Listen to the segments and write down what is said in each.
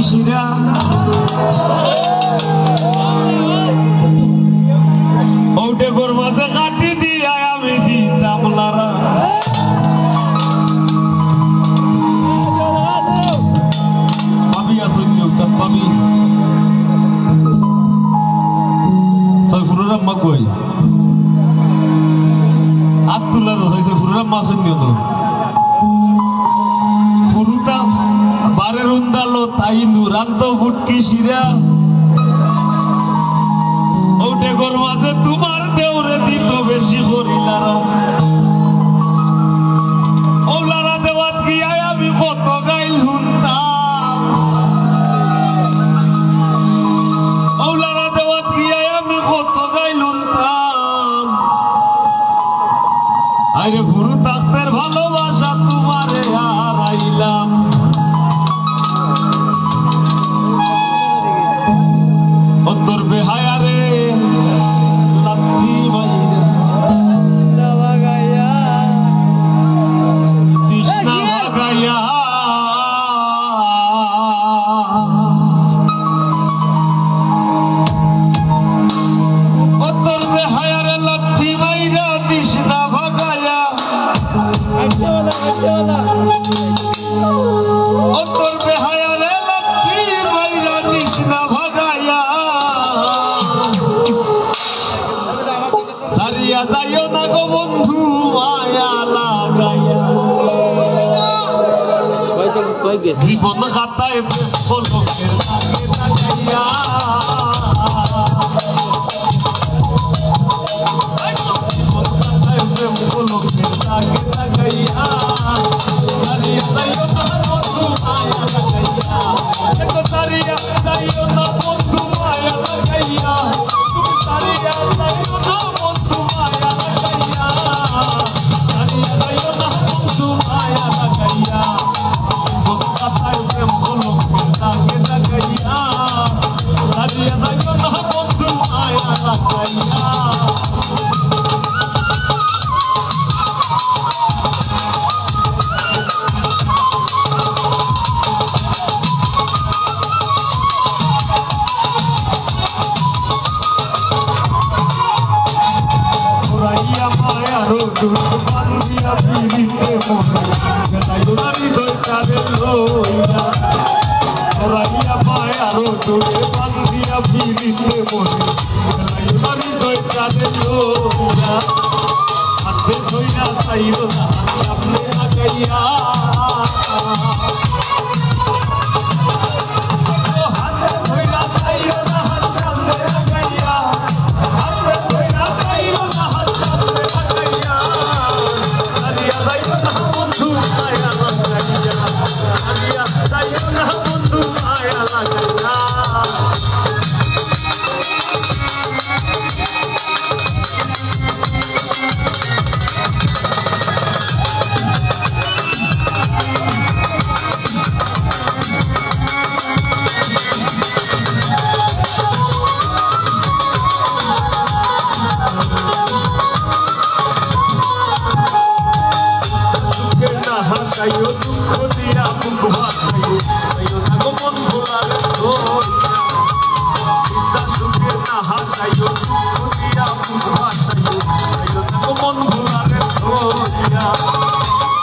ফুটকিসিরা ওটে গোর মাঝে কাটি দিয়া আমি দিতাম লারা পাবি আসুন উত্তর পাবি সৈফুরের আম্মা কই আব্দুল্লাহ সৈফুরের আম্মা আসুন ফুরুতা বারের উন্দালো তাই নুরান্ত ফুটকিসিরা ওটে গোর মাঝে তোমার দেউরে দিত বেশি করিলারা ওলারা দেওয়াত গিয়ায় আমি কত গাইল শুনতাম ওলারা দেওয়াত গিয়ায় আমি কত গাইল শুনতাম আরে ফুরু তাক্তের ভালোবাসা তোমারে হারাইলাম ও তোর বেহায়া রে সারিয়া যাইও না গো বন্ধু মায়া লাগাইয়া জীবন খাতায় পলকের দাগে লাগাইয়া জীবন খাতায় পলকের দাগে লাগাইয়া সারিয়া যাইও না বন্ধু মায়া লাগাইয়া সারিয়া যাইও না বন্ধু মায়া লাগাইয়া সারিয়া যাইও না বন্ধু মায়া লাগাইয়া সারিয়া যাইও না বন্ধু মায়া লাগাইয়া জীবন খাতায় প্রেম পলকের দাগে লাগাইয়া সারিয়া যাইও না বন্ধু মায়া লাগাইয়া বান্ধিয়া পিড়িতে মনে গেলাইও না হৃদয় তাদের লইয়া সরাইয়া মায়ার ডোরে বান্ধিয়া পিড়িতে মনে গেলাইও না হৃদয় তাদের লইয়া হাতে ধইরা চাইও না সামনে আগাইয়া হাতে ধইরা চাইও না হাত সামনে আগাইয়া হাতে ধইরা চাইও না হাত সামনে আগাইয়া সারিয়া যাইও না বন্ধু মায়া লাগাইয়া সারিয়া যাইও না বন্ধু মায়া লাগাইয়া হাসাইও দুঃখ দিয়া বুক ভাসাইও আইও না গো বন্ধু আরে ধরিয়া ইচ্ছা সুখে না হাসাইও দুঃখ দিয়া বুক ভাসাইও আইও না গো বন্ধু আরে ধরিয়া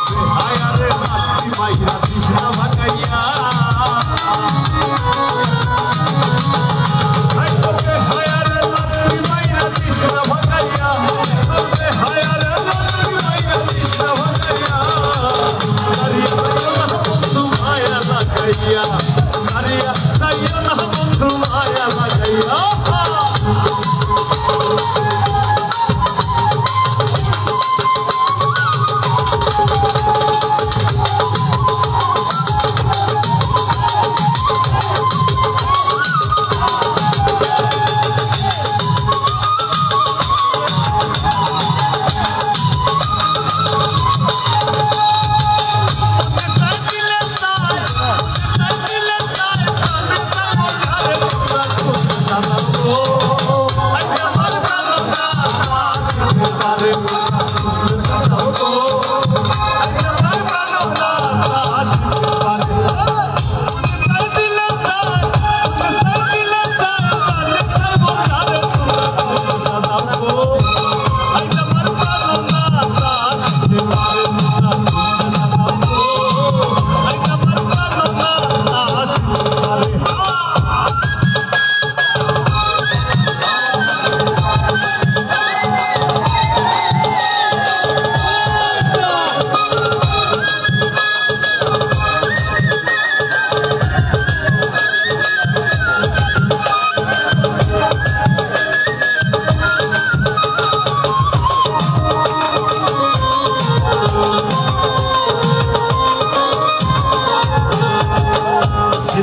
বেহায়া রে রাত্রি মাইরা তৃষ্ণা ভাগাইয়া বেহায়া রে রাত্রি মাইরা তৃষ্ণা ভাগাইয়া বেহায়া রে রাত্রি মাইরা তৃষ্ণা ভাগাইয়া সারিয়া যাইও না বন্ধু মায়া লাগাইয়া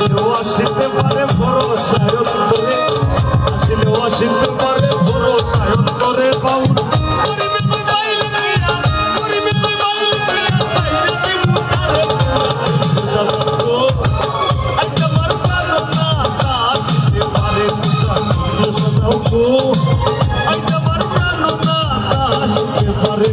আসিলেও আসিতে পারে ভরসায় অন্তরে আসিলেও আসিতে পারে ভরসায় অন্তরে বাউল করিবে মোবাইল দিয়া করিবে মোবাইল দিয়া সাইরা দিমু তারে জানো একটা মার্কা না তা আসিতে পারে তুই সাজাও গো একটা মার্কা না তা আসিতে পারে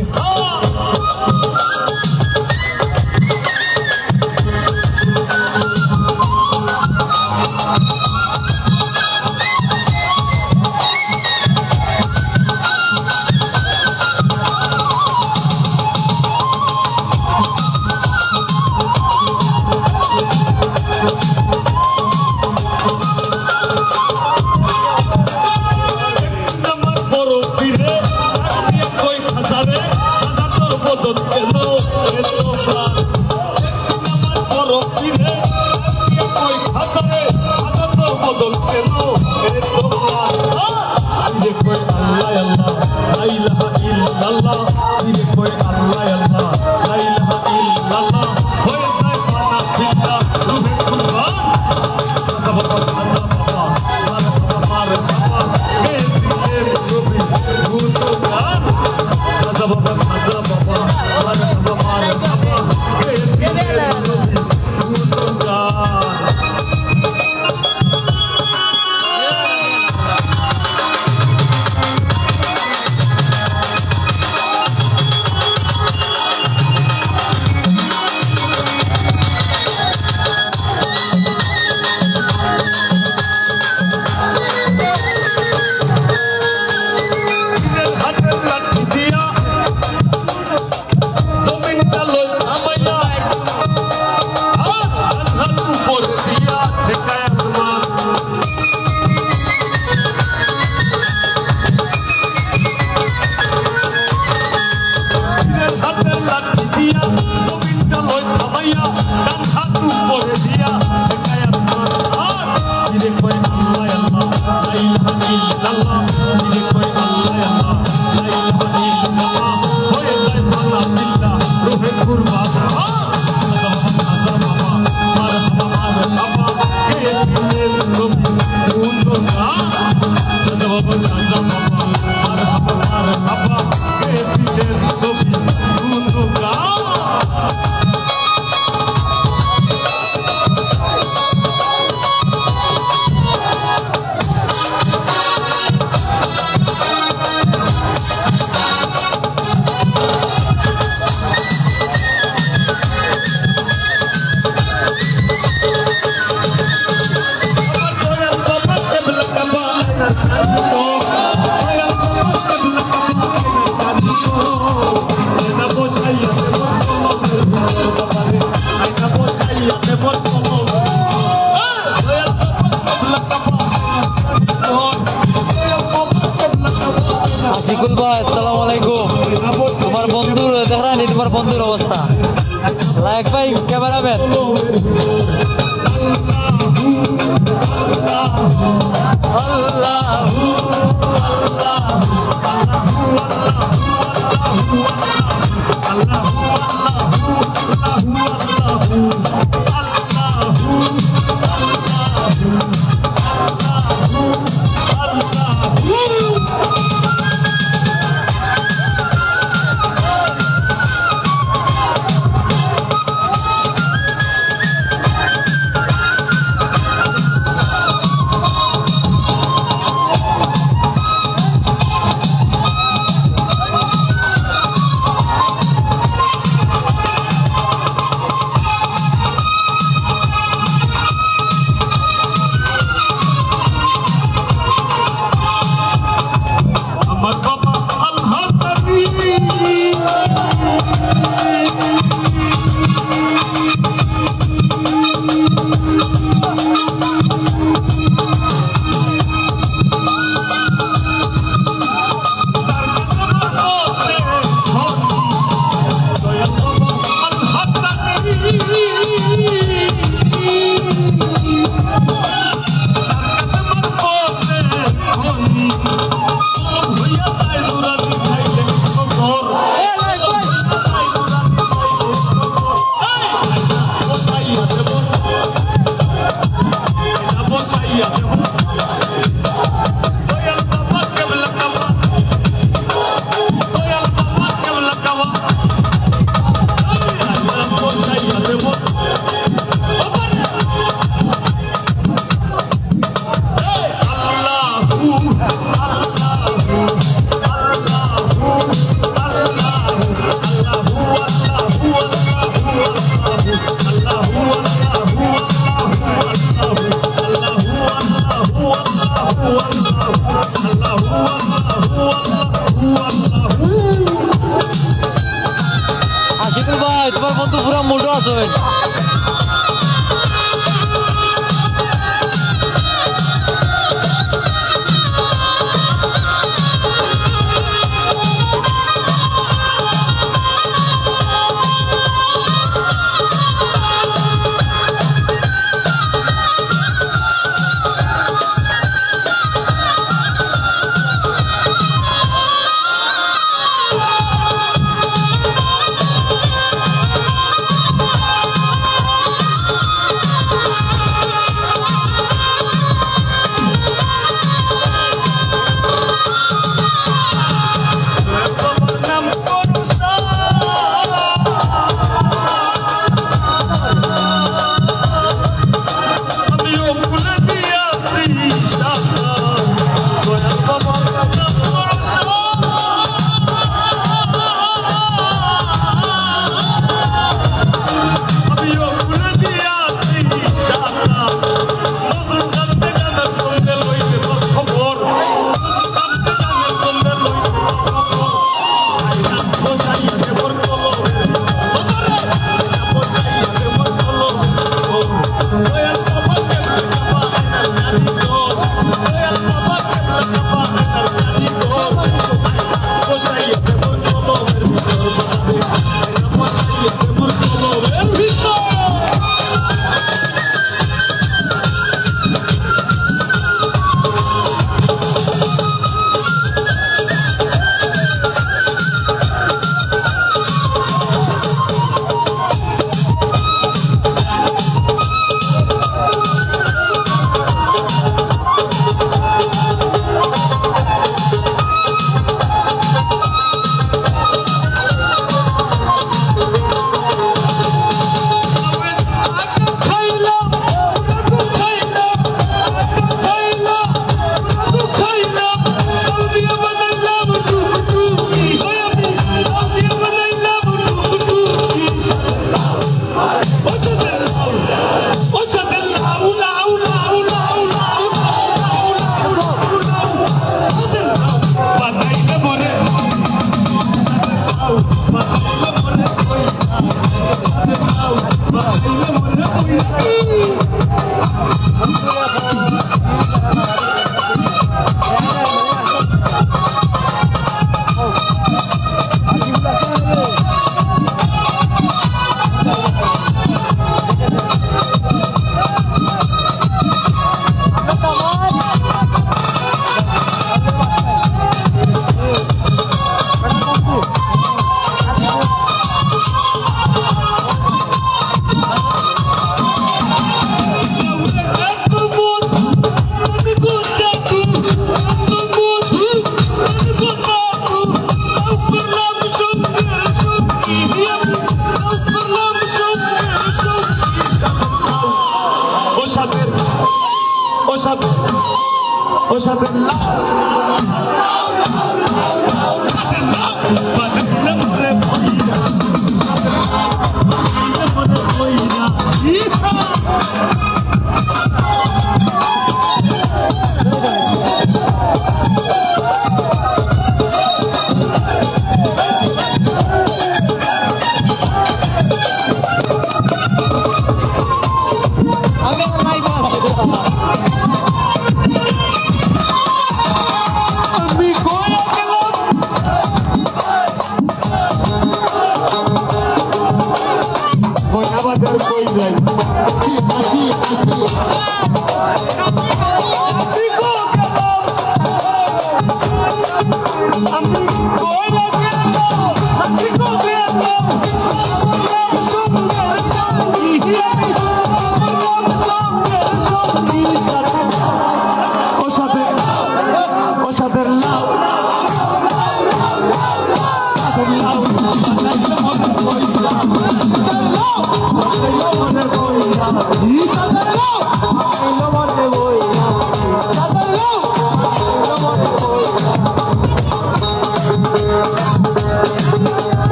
ওর সাথে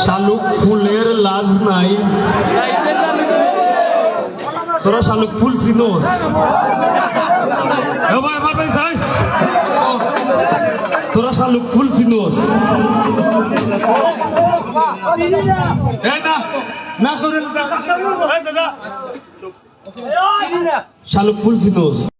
শালুক ফুলের লাজ নাই তোরা শালুক ফুল চিনোস তোরা শালুক ফুল চিনোস না করেন শালুক ফুল চিনোস